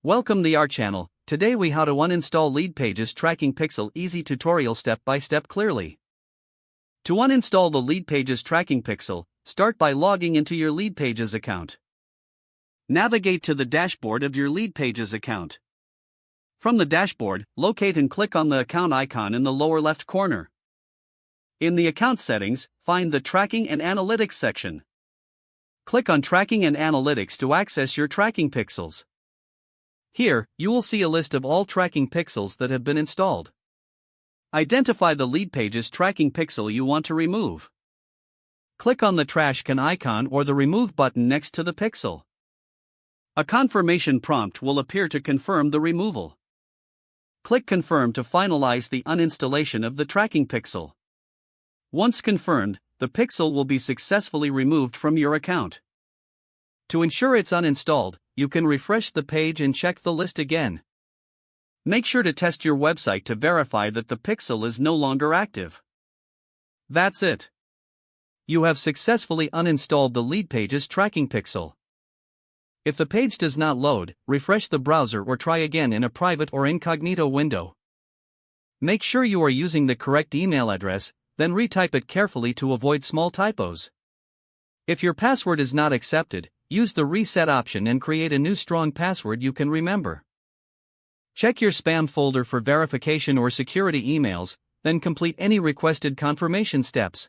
Welcome to our channel. Today we how to uninstall Leadpages tracking pixel easy tutorial step by step clearly. To uninstall the Leadpages tracking pixel, start by logging into your Leadpages account. Navigate to the dashboard of your Leadpages account. From the dashboard, locate and click on the account icon in the lower left corner. In the account settings, find the Tracking and Analytics section. Click on Tracking and Analytics to access your tracking pixels. Here, you will see a list of all tracking pixels that have been installed. Identify the Leadpages tracking pixel you want to remove. Click on the trash can icon or the Remove button next to the pixel. A confirmation prompt will appear to confirm the removal. Click Confirm to finalize the uninstallation of the tracking pixel. Once confirmed, the pixel will be successfully removed from your account. To ensure it's uninstalled, you can refresh the page and check the list again. Make sure to test your website to verify that the pixel is no longer active. That's it. You have successfully uninstalled the Leadpages tracking pixel. If the page does not load, refresh the browser or try again in a private or incognito window. Make sure you are using the correct email address, then retype it carefully to avoid small typos. If your password is not accepted, use the reset option and create a new strong password you can remember. Check your spam folder for verification or security emails, then complete any requested confirmation steps.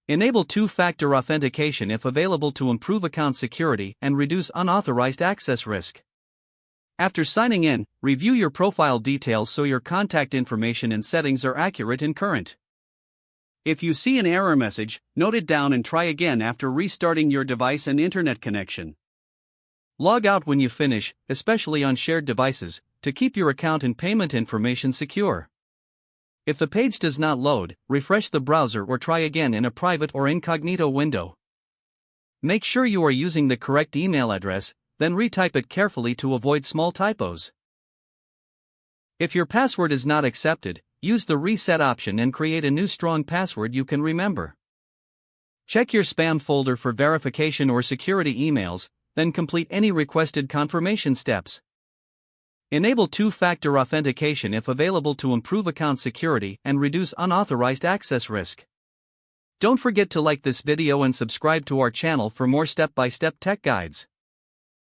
Enable two-factor authentication if available to improve account security and reduce unauthorized access risk. After signing in, review your profile details so your contact information and settings are accurate and current. If you see an error message, note it down and try again after restarting your device and internet connection. Log out when you finish, especially on shared devices, to keep your account and payment information secure. If the page does not load, refresh the browser or try again in a private or incognito window. Make sure you are using the correct email address, then retype it carefully to avoid small typos. If your password is not accepted, use the reset option and create a new strong password you can remember. Check your spam folder for verification or security emails, then complete any requested confirmation steps. Enable two-factor authentication if available to improve account security and reduce unauthorized access risk. Don't forget to like this video and subscribe to our channel for more step-by-step tech guides.